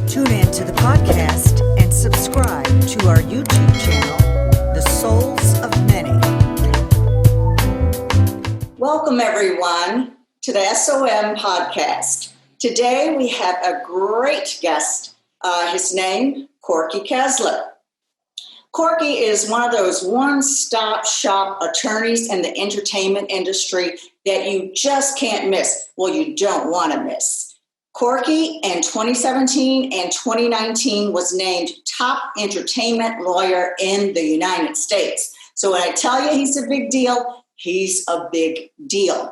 Tune in to the podcast and subscribe to our YouTube channel, The Souls of Many. Welcome, everyone, to the SOM podcast. Today, we have a great guest. His name, Corky Kessler. Corky is one of those one-stop shop attorneys in the entertainment industry that you just can't miss. Well, you don't want to miss. Corky in 2017 and 2019 was named top entertainment lawyer in the United States. So when I tell you he's a big deal, he's a big deal.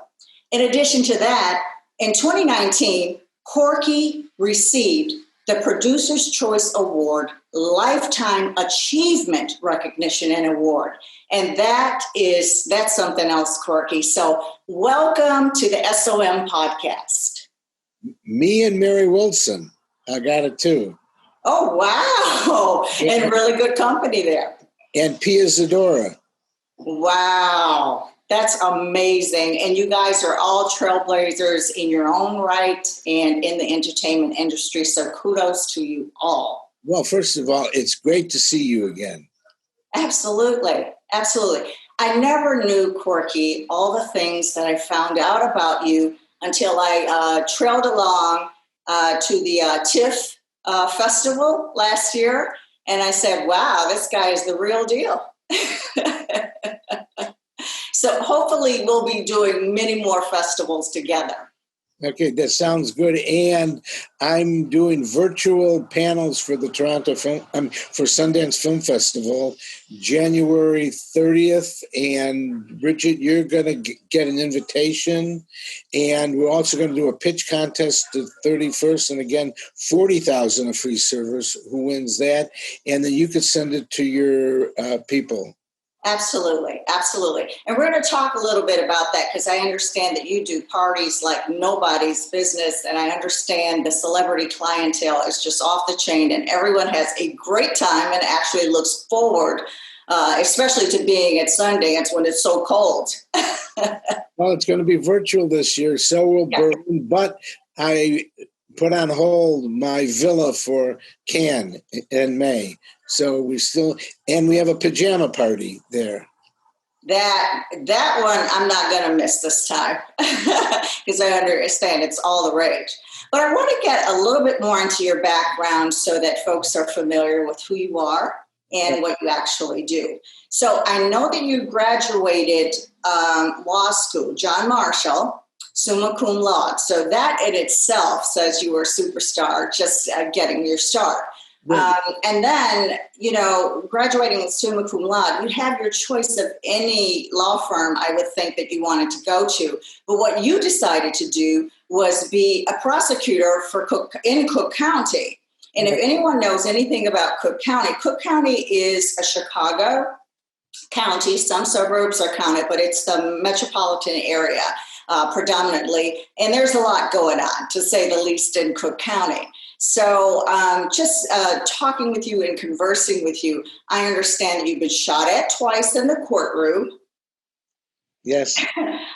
In addition to that, in 2019, Corky received the Producer's Choice Award, Lifetime Achievement Recognition and Award. And that's something else, Corky. So welcome to the SOM podcast. Me and Mary Wilson, I got it too. Oh, wow. Yeah. And really good company there. And Pia Zadora. Wow. That's amazing. And you guys are all trailblazers in your own right and in the entertainment industry. So kudos to you all. Well, first of all, it's great to see you again. Absolutely. Absolutely. I never knew, Corky, all the things that I found out about you until I trailed along to the TIFF festival last year. And I said, wow, this guy is the real deal. So hopefully we'll be doing many more festivals together. Okay, that sounds good. And I'm doing virtual panels for the for Sundance Film Festival, January 30th. And Bridgette, you're going to get an invitation. And we're also going to do a pitch contest the 31st. And again, 40,000 of free servers. Who wins that? And then you could send it to your people. Absolutely. Absolutely. And we're going to talk a little bit about that because I understand that you do parties like nobody's business. And I understand the celebrity clientele is just off the chain and everyone has a great time and actually looks forward, especially to being at Sundance when it's so cold. Well, it's going to be virtual this year. So will Berlin. But I put on hold my villa for Cannes in May. So we have a pajama party there. That one I'm not going to miss this time because I understand it's all the rage. But I want to get a little bit more into your background so that folks are familiar with who you are and what you actually do. So I know that you graduated law school, John Marshall, summa cum laude. So that in itself says you were a superstar, just getting your start. And then, graduating with summa cum laude, you have your choice of any law firm I would think that you wanted to go to. But what you decided to do was be a prosecutor in Cook County. And if anyone knows anything about Cook County is a Chicago county. Some suburbs are counted, but it's the metropolitan area predominantly. And there's a lot going on, to say the least, in Cook County. So just talking with you and conversing with you, I understand that you've been shot at twice in the courtroom. Yes.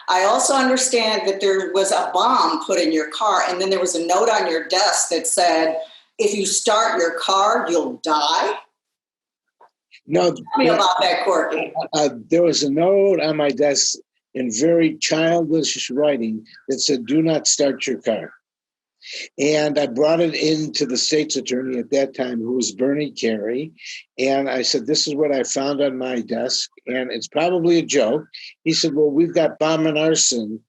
I also understand that there was a bomb put in your car, and then there was a note on your desk that said, if you start your car, you'll die. No. Tell me about that, Corky. There was a note on my desk in very childish writing that said, do not start your car. And I brought it into the state's attorney at that time, who was Bernie Carey. And I said, this is what I found on my desk. And it's probably a joke. He said, well, we've got bomb and arson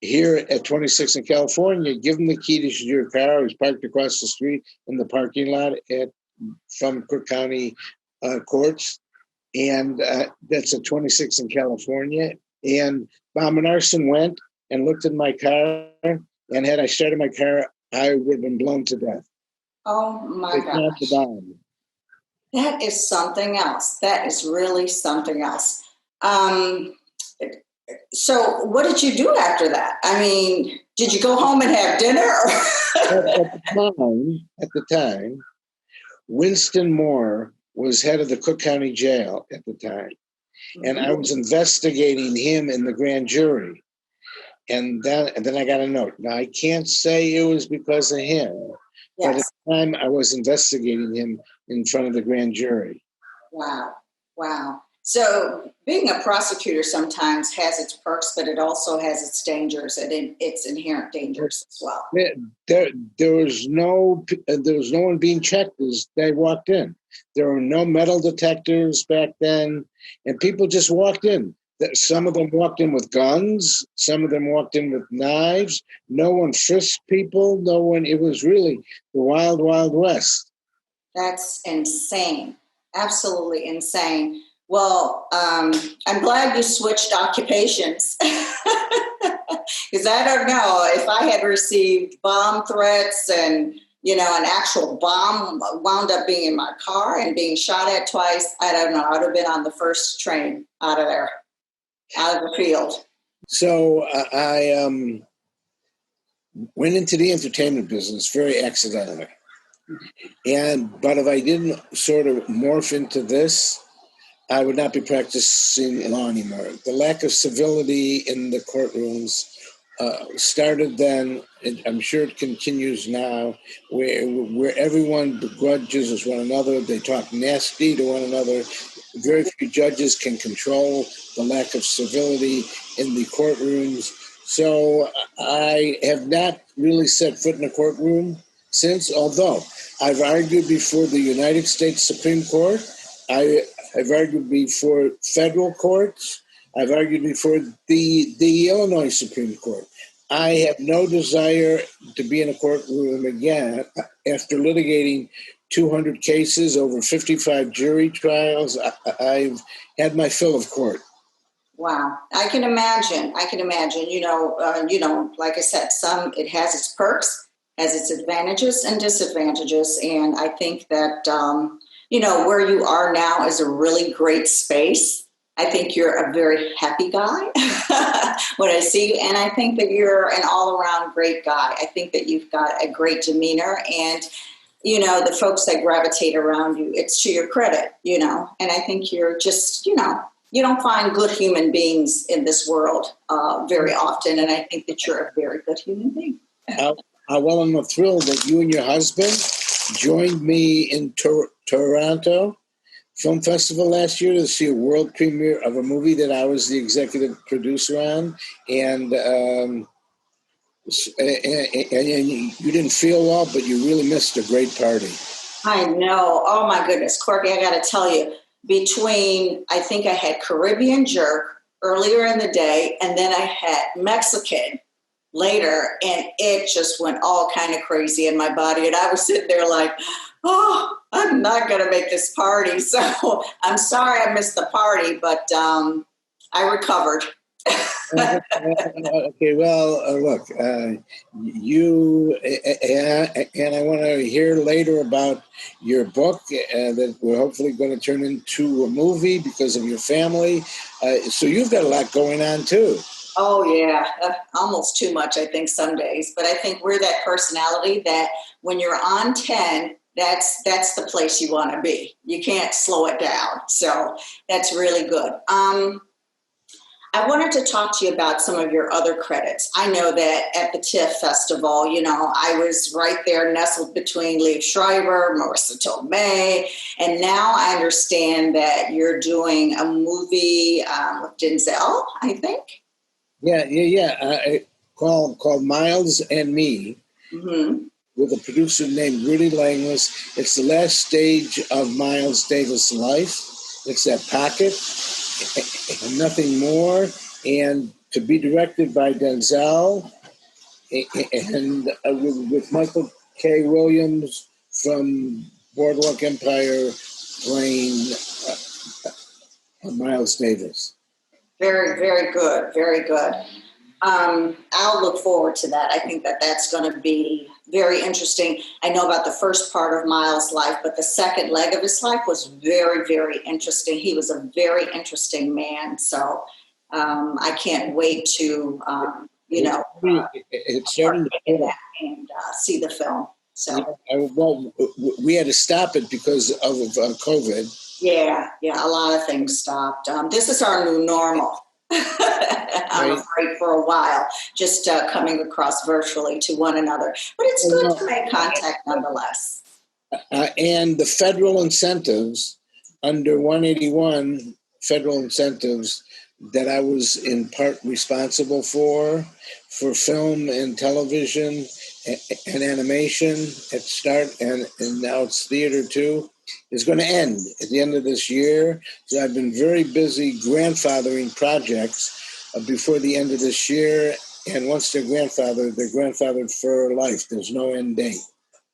here at 26 in California. Give him the key to your car. He was parked across the street in the parking lot from Cook County courts. And that's at 26 in California. And bomb and arson went and looked at my car. And had I started my car, I would have been blown to death. Oh, my gosh. That is something else. That is really something else. So what did you do after that? I mean, did you go home and have dinner? At the time, Winston Moore was head of the Cook County Jail at the time. And I was investigating him in the grand jury. And then I got a note. Now, I can't say it was because of him, yes. but time I was investigating him in front of the grand jury. Wow. Wow. So being a prosecutor sometimes has its perks, but it also has its dangers and its inherent dangers as well. There was no one being checked as they walked in. There were no metal detectors back then, and people just walked in. Some of them walked in with guns. Some of them walked in with knives. No one frisked people. No one. It was really the wild, wild west. That's insane. Absolutely insane. Well, I'm glad you switched occupations because I don't know if I had received bomb threats and, an actual bomb wound up being in my car and being shot at twice. I don't know. I would have been on the first train out of there, out of the field. So I went into the entertainment business very accidentally. But if I didn't sort of morph into this, I would not be practicing law anymore. The lack of civility in the courtrooms started then, and I'm sure it continues now, where everyone begrudges one another. They talk nasty to one another. Very few judges can control the lack of civility in the courtrooms. So I have not really set foot in a courtroom since, although I've argued before the United States Supreme Court. I've argued before federal courts. I've argued before the Illinois Supreme Court. I have no desire to be in a courtroom again. After litigating 200 cases, over 55 jury trials, I've had my fill of court. Wow. I can imagine. Like I said, it has its perks, has its advantages and disadvantages. And I think that, where you are now is a really great space. I think you're a very happy guy when I see you. And I think that you're an all-around great guy. I think that you've got a great demeanor and, the folks that gravitate around you, it's to your credit, and I think you're just, you don't find good human beings in this world very often. And I think that you're a very good human being. Well, I'm thrilled that you and your husband joined me in Toronto Film Festival last year to see a world premiere of a movie that I was the executive producer on. And you didn't feel well, but you really missed a great party. I know. Oh, my goodness. Corky, I got to tell you, I think I had Caribbean jerk earlier in the day, and then I had Mexican later, and it just went all kind of crazy in my body. And I was sitting there like, oh, I'm not going to make this party. So I'm sorry I missed the party, but I recovered. Okay, well, look, you and I want to hear later about your book that we're hopefully going to turn into a movie because of your family. So you've got a lot going on too. Oh, yeah, almost too much, I think, some days. But I think we're that personality that when you're on 10, that's the place you want to be. You can't slow it down. So that's really good. I wanted to talk to you about some of your other credits. I know that at the TIFF Festival, I was right there nestled between Liev Schrieber, Marisa Tomei, and now I understand that you're doing a movie with Denzel, I think. Yeah. Called Miles and Me, with a producer named Rudy Langless. It's the last stage of Miles Davis' life. It's that pocket and nothing more. And to be directed by Denzel and with Michael K. Williams from Boardwalk Empire playing Miles Davis. Very, very good. Very good. I'll look forward to that. I think that that's going to be very interesting. I know about the first part of Miles' life, but the second leg of his life was very, very interesting. He was a very interesting man. So I can't wait to, it's starting to and see the film. So well, we had to stop it because of COVID. Yeah, a lot of things stopped. This is our new normal. I'm Right. afraid for a while, just coming across virtually to one another. But it's good to make contact nonetheless. And the federal incentives under 181 federal incentives that I was in part responsible for film and television and animation at start, and now it's theater too, is going to end at the end of this year. So I've been very busy grandfathering projects before the end of this year. And once they're grandfathered for life. There's no end date.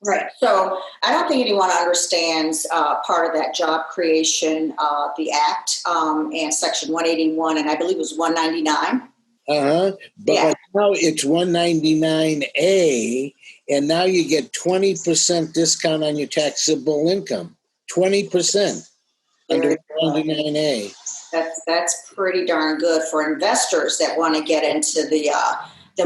Right. So I don't think anyone understands part of that job creation, the Act and Section 181, and I believe it was 199. But Yeah. right now it's 199A, and now you get 20% discount on your taxable income. 20% under 199A. That's pretty darn good for investors that want to get into the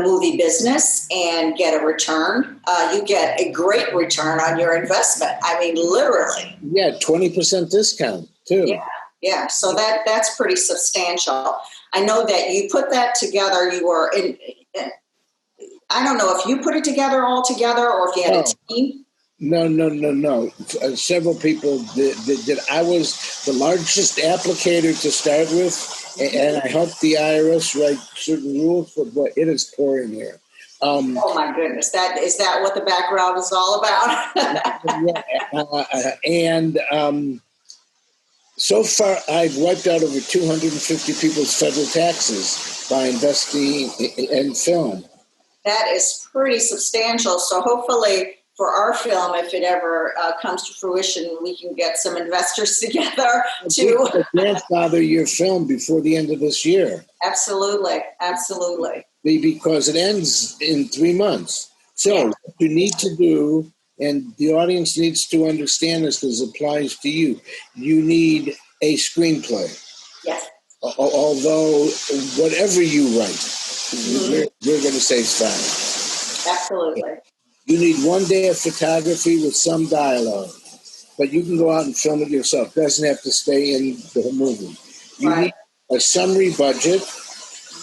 movie business and get a return. You get a great return on your investment. I mean, literally. Yeah, 20% discount too. Yeah. So that's pretty substantial. I know that you put that together. You were in. I don't know if you put it together all together or if you had a team. No. Several people did. I was the largest applicator to start with, and I helped the IRS write certain rules, but it is pouring here. Oh my goodness! Is that what the background is all about? So far, I've wiped out over 250 people's federal taxes by investing in film. That is pretty substantial. So hopefully for our film, if it ever comes to fruition, we can get some investors together to grandfather your film before the end of this year. Absolutely. Because it ends in 3 months. So what you need to do, and the audience needs to understand this because it applies to you, you need a screenplay. Yes. Although whatever you write, we're going to say it's fine. Absolutely. You need 1 day of photography with some dialogue, but you can go out and film it yourself. It doesn't have to stay in the movie. You need a summary budget,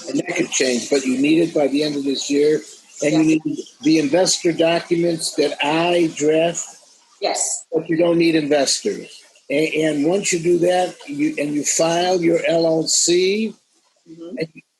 and that could change, but you need it by the end of this year. And you need the investor documents that I draft. Yes. But you don't need investors. And once you do that, you file your LLC,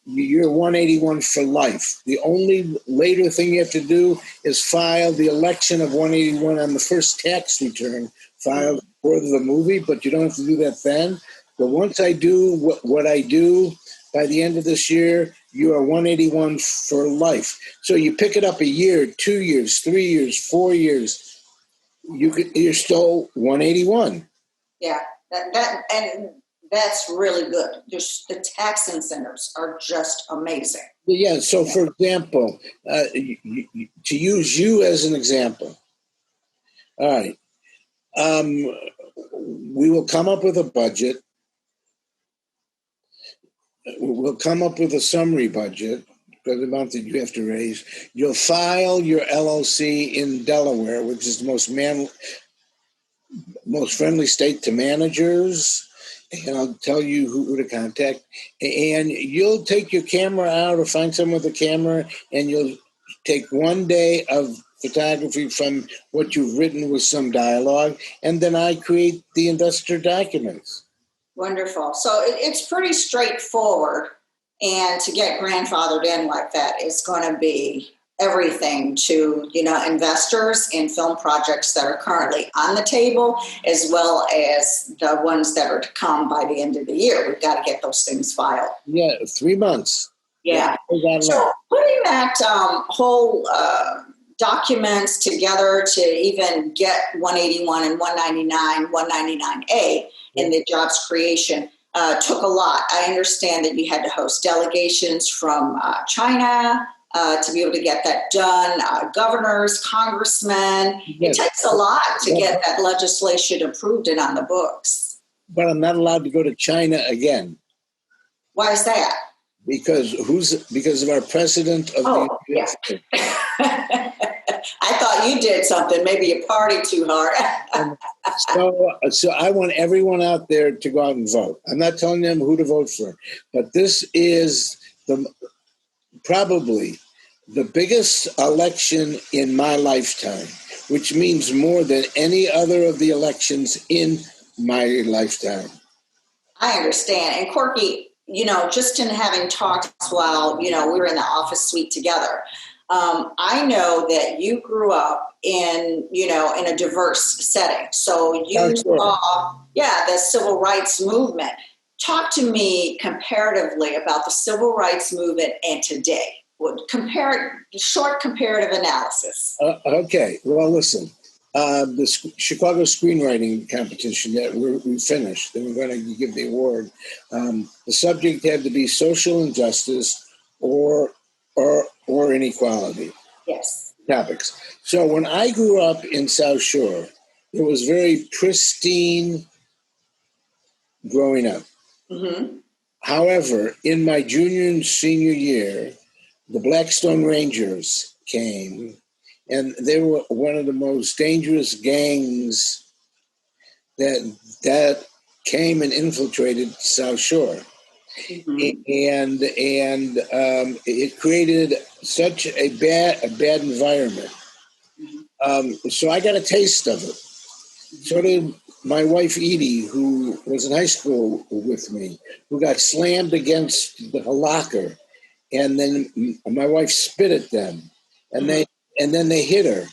you're 181 for life. The only later thing you have to do is file the election of 181 on the first tax return filed for the movie, but you don't have to do that then. But once I do what I do, by the end of this year, you are 181 for life. So you pick it up a year, 2 years, 3 years, 4 years, you're still 181. Yeah, that's really good. Just the tax incentives are just amazing. Yeah. So, for example, to use you as an example, all right, we will come up with a budget. We'll come up with a summary budget for the amount that you have to raise. You'll file your LLC in Delaware, which is the most friendly state to managers. And I'll tell you who to contact. And you'll take your camera out or find someone with a camera, and you'll take 1 day of photography from what you've written with some dialogue, and then I create the investor documents. Wonderful. So it's pretty straightforward, and to get grandfathered in like that is going to be everything to investors in film projects that are currently on the table, as well as the ones that are to come by the end of the year. We've got to get those things filed. Yeah, 3 months. Yeah. So putting that whole documents together to even get 181 and 199, 199A in the jobs creation took a lot. I understand that you had to host delegations from China to be able to get that done, governors, congressmen. It takes a lot to get that legislation approved and on the books. But I'm not allowed to go to China again. Why is that? Because of our president of the I thought thought you did something. Maybe you partied too hard. So I want everyone out there to go out and vote. I'm not telling them who to vote for, but this is probably the biggest election in my lifetime, which means more than any other of the elections in my lifetime. I understand. And Corky, just in having talked while, we were in the office suite together, I know that you grew up in a diverse setting. So you saw, the civil rights movement. Talk to me comparatively about the civil rights movement and today. Short comparative analysis. Okay. Well, listen. The Chicago screenwriting competition that we finished, and we're going to give the award. The subject had to be social injustice or inequality. Yes. Topics. So when I grew up in South Shore, it was very pristine growing up. Mm-hmm. However, in my junior and senior year, the Blackstone Rangers came. And they were one of the most dangerous gangs that came and infiltrated South Shore, and it created such a bad environment. So I got a taste of it. So did my wife Edie, who was in high school with me, who got slammed against the locker, and then my wife spit at them, and then they hit her.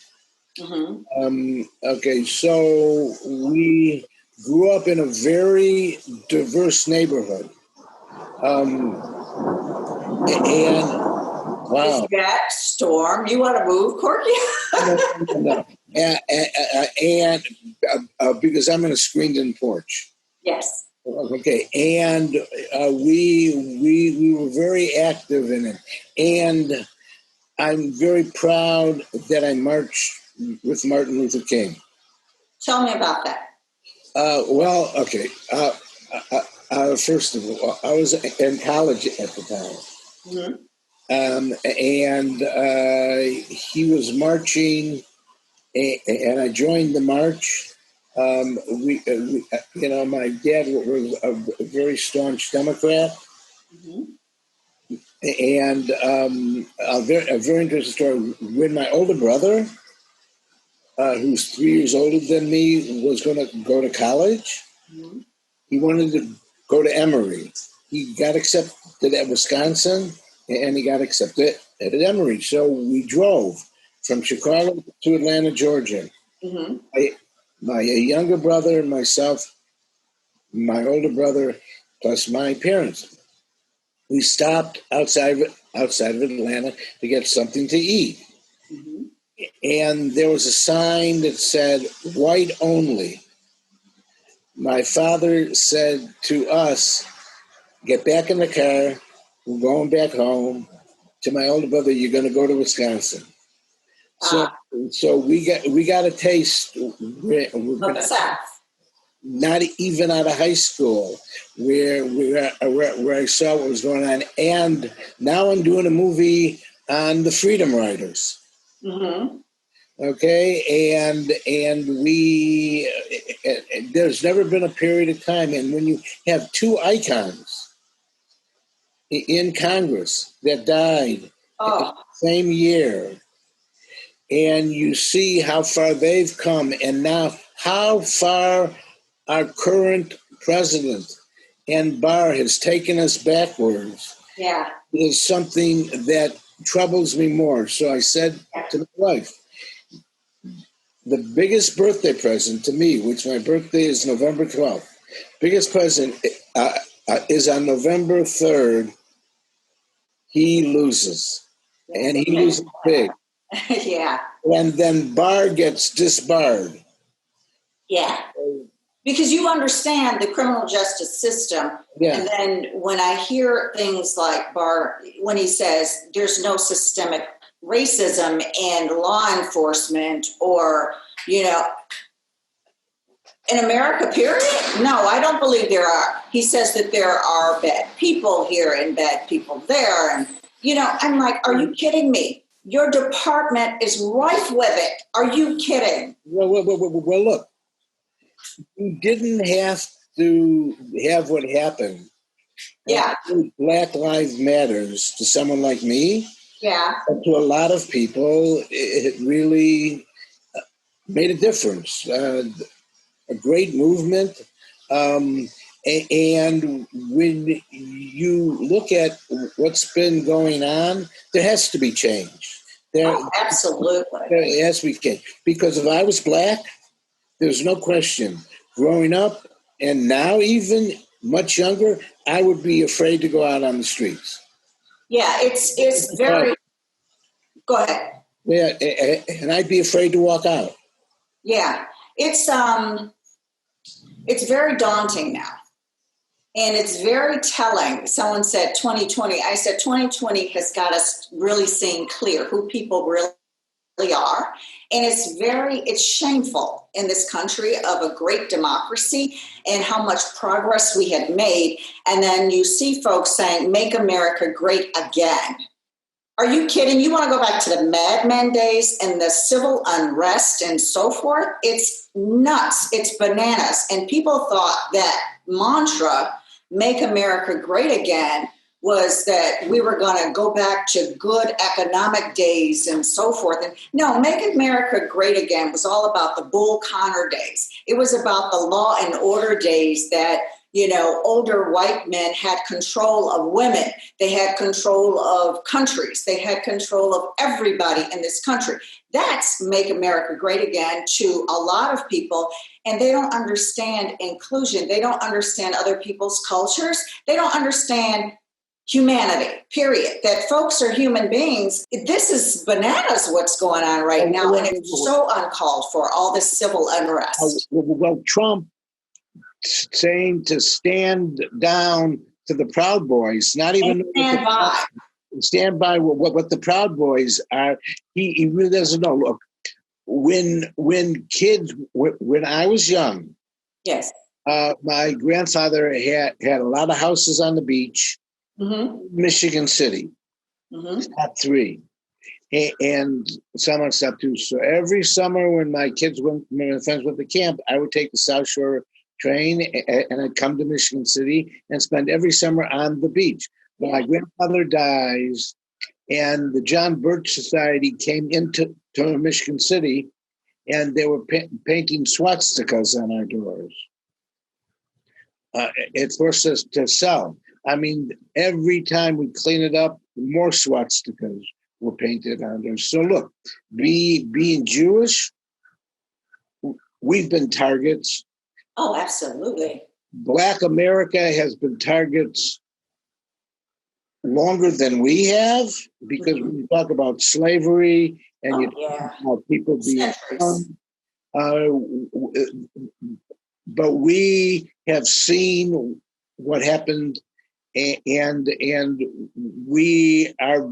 Mm-hmm. Okay, so we grew up in a very diverse neighborhood. And wow. Is that Storm? You want to move, Corky? No. And because I'm in a screened-in porch. Yes. Okay, and we were very active in it, and I'm very proud that I marched with Martin Luther King. Tell me about that. Well, okay. First of all, I was in college at the time. Mm-hmm. And he was marching, and I joined the march. My dad was a very staunch Democrat. Mm-hmm. And a very interesting story. When my older brother, who's 3 years older than me, was going to go to college, mm-hmm. he wanted to go to Emory. He got accepted at Wisconsin, and he got accepted at Emory. So we drove from Chicago to Atlanta, Georgia. Mm-hmm. My younger brother and myself, my older brother, plus my parents. We stopped outside of Atlanta to get something to eat. Mm-hmm. And there was a sign that said, white only. My father said to us, get back in the car. We're going back home. To my older brother, you're going to go to Wisconsin. So we got a taste. Not even out of high school, where I saw what was going on, and now I'm doing a movie on the Freedom Riders. Mm-hmm. Okay, and we there's never been a period of time, and when you have two icons in Congress that died the same year, and you see how far they've come, and now how far our current president and Barr has taken us backwards, is something that troubles me more. So I said to my wife, the biggest birthday present to me, which my birthday is November 12th, biggest present is on November 3rd, he loses. And he loses big. Yeah. And then Barr gets disbarred. Yeah. Because you understand the criminal justice system. Yeah. And then when I hear things like Barr, when he says there's no systemic racism in law enforcement or, in America, period? No, I don't believe there are. He says that there are bad people here and bad people there. And, I'm like, are you kidding me? Your department is rife with it. Are you kidding? Well, look, you didn't have to have what happened. Yeah. Black Lives Matters to someone like me. Yeah. But to a lot of people, it really made a difference. A great movement. And when you look at what's been going on, there has to be change. Absolutely. There has to be change. Because if I was black, there's no question. Growing up, and now even much younger, I would be afraid to go out on the streets. Yeah, it's very. Go ahead. Yeah, and I'd be afraid to walk out. Yeah, it's very daunting now. And it's very telling. Someone said 2020. I said 2020 has got us really seeing clear who people really are. And it's shameful in this country of a great democracy and how much progress we had made. And then you see folks saying, make America great again. Are you kidding? You want to go back to the Mad Men days and the civil unrest and so forth? It's nuts. It's bananas. And people thought that mantra, make America great again, was that we were going to go back to good economic days and so forth. And no, make America great again was all about the Bull Connor days. It was about the law and order days that, older white men had control of women. They had control of countries. They had control of everybody in this country. That's make America great again to a lot of people. And they don't understand inclusion. They don't understand other people's cultures. They don't understand humanity, period. That folks are human beings. This is bananas what's going on right now. And it's so uncalled for, all this civil unrest. Well, Trump saying to stand down to the Proud Boys, not even stand by what the Proud Boys are. He really doesn't know. Look, when I was young, yes, my grandfather had a lot of houses on the beach, Michigan City, top 3, and some on step 2. So every summer when my friends went to camp, I would take the South Shore train and I'd come to Michigan City and spend every summer on the beach. But my grandfather dies, and the John Birch Society came into Michigan City, and they were painting swastikas on our doors. It forced us to sell. I mean, every time we clean it up, more swastikas were painted on there. So look, being Jewish, we've been targets. Oh, absolutely. Black America has been targets longer than we have, because when you talk about slavery and you talk about people being but we have seen what happened, and we are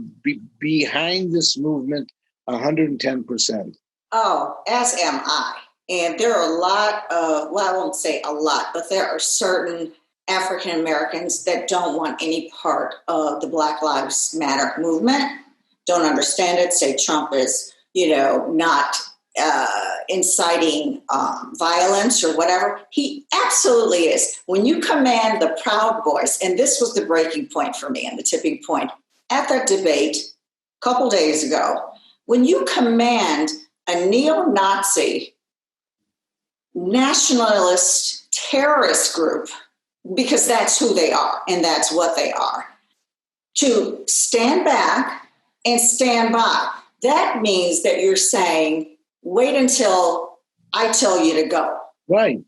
behind this movement 110%. Oh, as am I. And there are a lot of, well, I won't say a lot, but there are certain African Americans that don't want any part of the Black Lives Matter movement, don't understand it, say Trump is, not inciting violence or whatever. He absolutely is. When you command the Proud Boys, and this was the breaking point for me and the tipping point at that debate a couple days ago, when you command a neo-Nazi nationalist terrorist group, because that's who they are and that's what they are, to stand back and stand by, that means that you're saying, wait until I tell you to go. Right.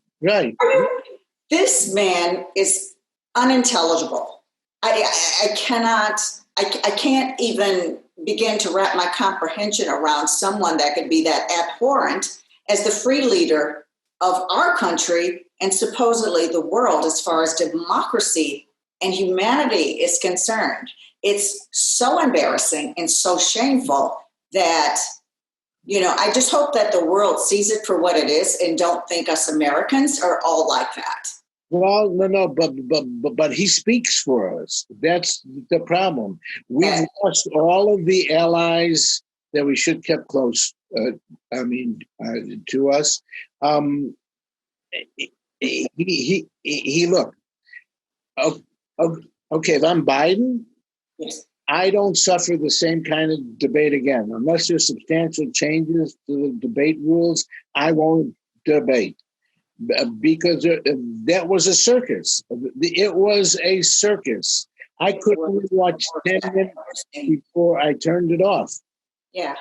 This man is unintelligible. I can't even begin to wrap my comprehension around someone that could be that abhorrent as the free leader of our country and supposedly the world as far as democracy and humanity is concerned. It's so embarrassing and so shameful that, I just hope that the world sees it for what it is and don't think us Americans are all like that. Well, no, but he speaks for us. That's the problem. We've lost all of the allies that we should keep close. To us. He look. Okay, if I'm Biden, Yes. I don't suffer the same kind of debate again. Unless there's substantial changes to the debate rules, I won't debate. Because that was a circus. It was a circus. I couldn't watch 10 minutes before I turned it off. Yeah.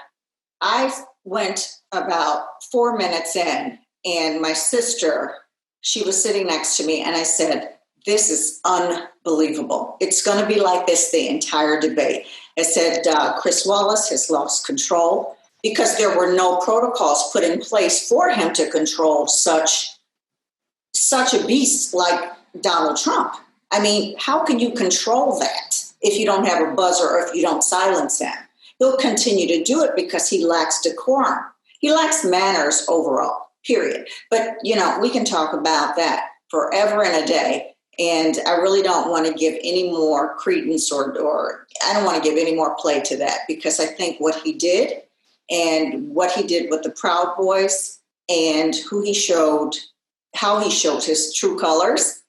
I went about 4 minutes in, and my sister, she was sitting next to me, and I said, this is unbelievable. It's going to be like this the entire debate. I said, Chris Wallace has lost control because there were no protocols put in place for him to control such a beast like Donald Trump. I mean, how can you control that if you don't have a buzzer or if you don't silence him? He'll continue to do it because he lacks decorum. He lacks manners overall, period. But, we can talk about that forever and a day. And I really don't want to give any more credence or I don't want to give any more play to that, because I think what he did and what he did with the Proud Boys and how he showed his true colors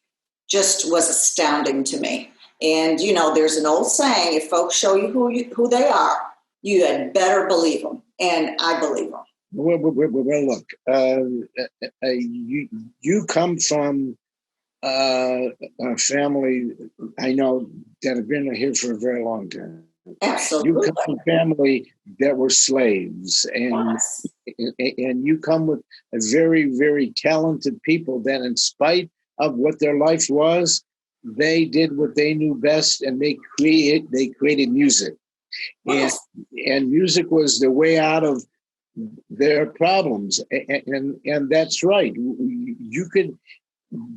just was astounding to me. And, there's an old saying, if folks show you who they are, you had better believe them. And I believe them. Well, look, you come from a family, I know, that have been here for a very long time. Absolutely. You come from a family that were slaves, and you come with a very, very talented people that, in spite of what their life was, they did what they knew best, and they created music. Yes. And music was the way out of their problems. And that's right. You could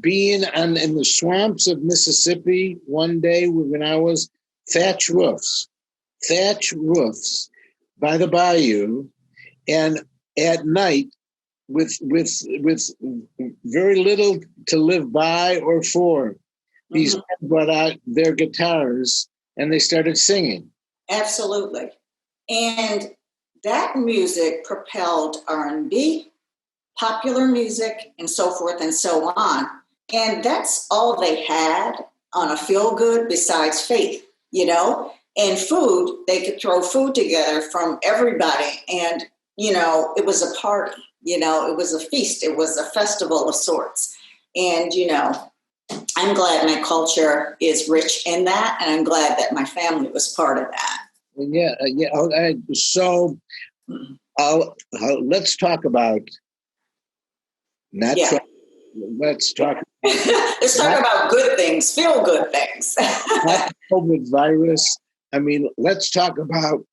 be in the swamps of Mississippi one day when I was thatch roofs by the bayou, and at night with very little to live by or for, these men brought out their guitars and they started singing. Absolutely. And that music propelled R&B, popular music, and so forth and so on. And that's all they had on a feel-good besides faith, And food, they could throw food together from everybody. And, it was a party, it was a feast. It was a festival of sorts. And, I'm glad my culture is rich in that. And I'm glad that my family was part of that. Yeah. So let's talk about let's talk about good things, feel good things. Not COVID virus. I mean, let's talk about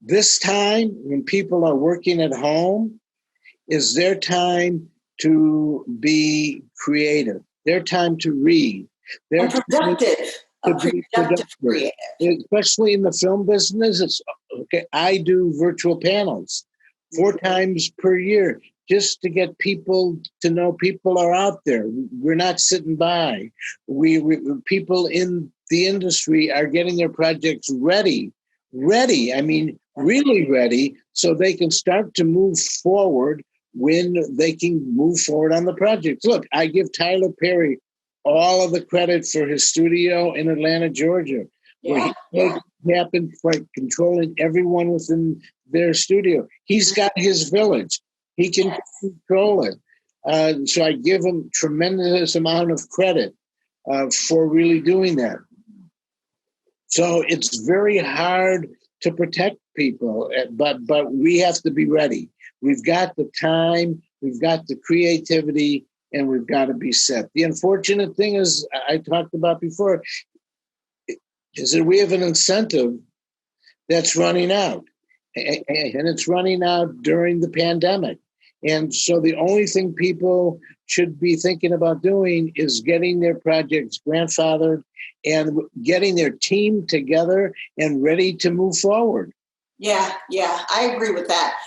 this time when people are working at home. Is their time to be creative, their time to read, their productive creative. Especially in the film business. It's okay. I do virtual panels 4 times per year just to get people to know people are out there. We're not sitting by. We people in the industry are getting their projects ready. I mean, really ready, so they can start to move forward when they can move forward on the projects. Look, I give Tyler Perry all of the credit for his studio in Atlanta, Georgia, where he happened by controlling everyone within their studio. He's got his village. He can control it. So I give him tremendous amount of credit for really doing that. So it's very hard to protect people, but we have to be ready. We've got the time, we've got the creativity, and we've got to be set. The unfortunate thing is, I talked about before, is that we have an incentive that's running out. And it's running out during the pandemic. And so the only thing people should be thinking about doing is getting their projects grandfathered and getting their team together and ready to move forward. Yeah, I agree with that.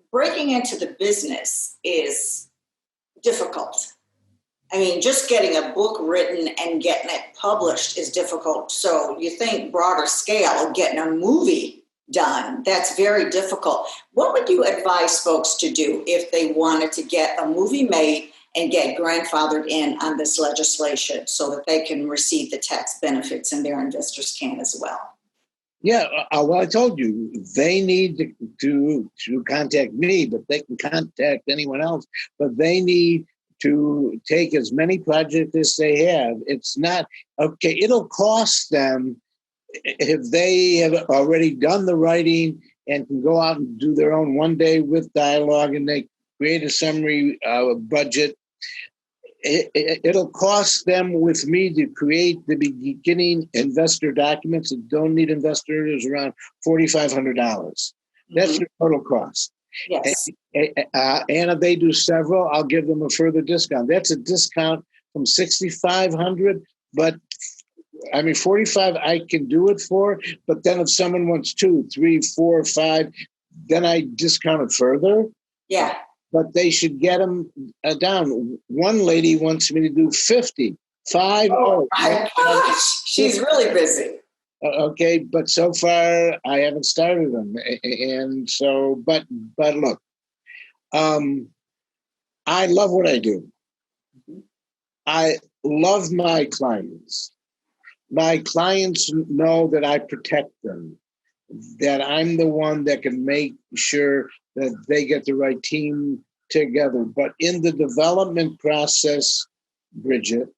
Breaking into the business is difficult. I mean, just getting a book written and getting it published is difficult. So you think broader scale, getting a movie done. That's very difficult. What would you advise folks to do if they wanted to get a movie made and get grandfathered in on this legislation so that they can receive the tax benefits and their investors can as well? Yeah, well, I told you, they need to contact me, but they can contact anyone else. But they need to take as many projects as they have. It's not, okay, it'll cost them if they have already done the writing and can go out and do their own one day with dialogue and they create a summary budget. It'll cost them with me to create the beginning investor documents that don't need investors around $4,500. That's the total cost. Yes. And if they do several, I'll give them a further discount. That's a discount from $6,500, but I mean, 45 I can do it for, but then if someone wants 2, 3, 4, 5, then I discount it further. Yeah. But they should get them down. One lady wants me to do 50. Oh my gosh, she's really busy. Okay, but so far I haven't started them, and so. But look, I love what I do. I love my clients. My clients know that I protect them, that I'm the one that can make sure that they get the right team together. But in the development process, Bridgette,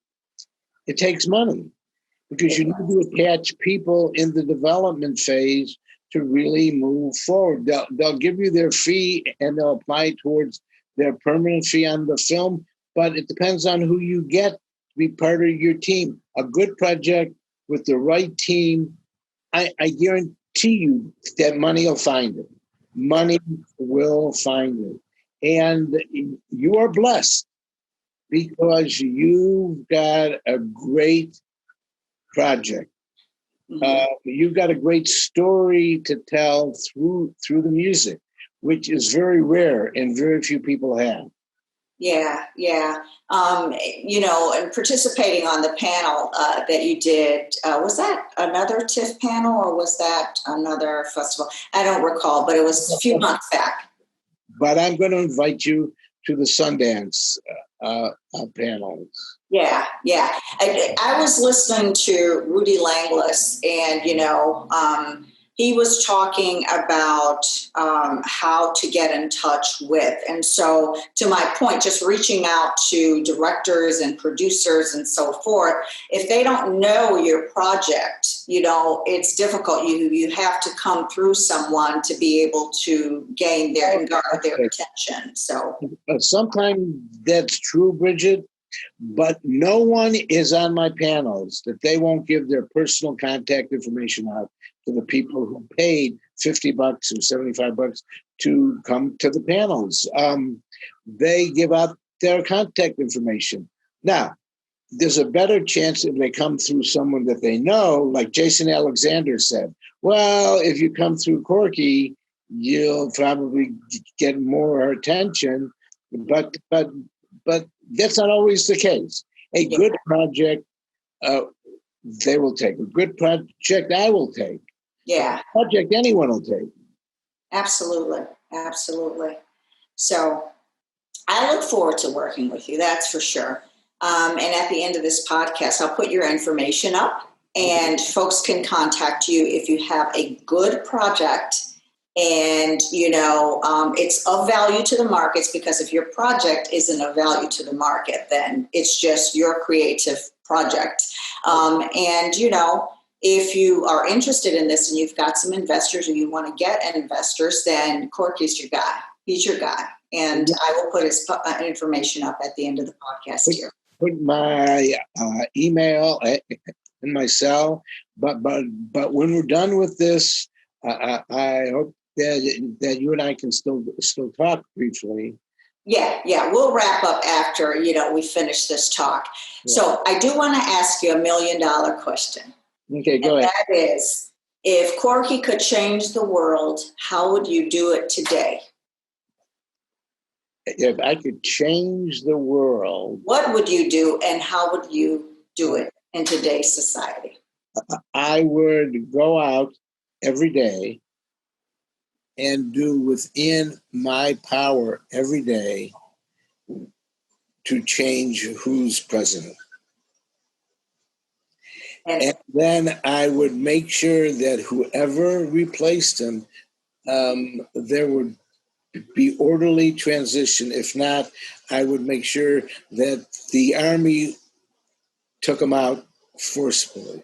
it takes money because you need to attach people in the development phase to really move forward. They'll give you their fee and they'll apply towards their permanent fee on the film, but it depends on who you get to be part of your team. A good project with the right team, I guarantee you that money will find it. Money will find it. And you are blessed because you've got a great project. You've got a great story to tell through the music, which is very rare and very few people have. Yeah. And participating on the panel that you did, was that another TIFF panel or was that another festival? I don't recall, but it was a few months back. But I'm going to invite you to the Sundance panels. Yeah. I was listening to Rudy Langlis, and he was talking about how to get in touch with. And so to my point, just reaching out to directors and producers and so forth, if they don't know your project, it's difficult. You have to come through someone to be able to gain and garner their attention. So sometimes that's true, Bridgette, but no one is on my panels that they won't give their personal contact information out to the people who paid $50 or $75 to come to the panels. They give out their contact information. Now, there's a better chance if they come through someone that they know, like Jason Alexander said. Well, if you come through Corky, you'll probably get more attention, but that's not always the case. A good project, they will take. A good project, I will take. Yeah. A project, anyone will take. Absolutely. So I look forward to working with you, that's for sure. And at the end of this podcast, I'll put your information up and folks can contact you if you have a good project and, it's of value to the markets, because if your project isn't of value to the market, then it's just your creative project. If you are interested in this and you've got some investors or you want to get investors, then Corky's your guy. He's your guy. And I will put his information up at the end of the podcast here. Put my email and my cell. But when we're done with this, I hope that you and I can still talk briefly. Yeah. We'll wrap up after, we finish this talk. Yeah. So I do want to ask you $1 million question. Okay, go ahead. That is, if Corky could change the world, how would you do it today? If I could change the world, what would you do and how would you do it in today's society? I would go out every day and do within my power every day to change who's president. And then I would make sure that whoever replaced him, there would be orderly transition. If not, I would make sure that the Army took him out forcefully.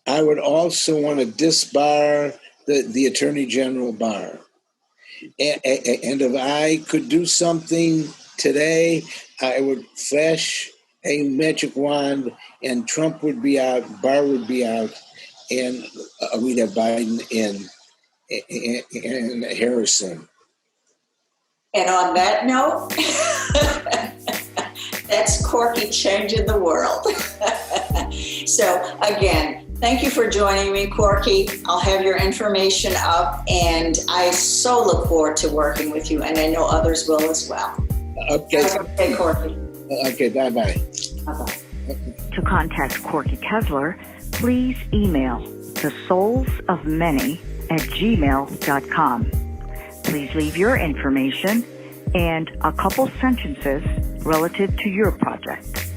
I would also want to disbar the Attorney General bar. And if I could do something today, I would flash a magic wand and Trump would be out, Barr would be out, and we'd have Biden and Harrison. And on that note, that's Corky changing the world. So again, thank you for joining me, Corky. I'll have your information up, and I so look forward to working with you, and I know others will as well. Okay. Okay, Corky. Okay, bye-bye. Bye-bye. To contact Corky Kessler, please email thesoulsofmany@gmail.com. Please leave your information and a couple sentences relative to your project.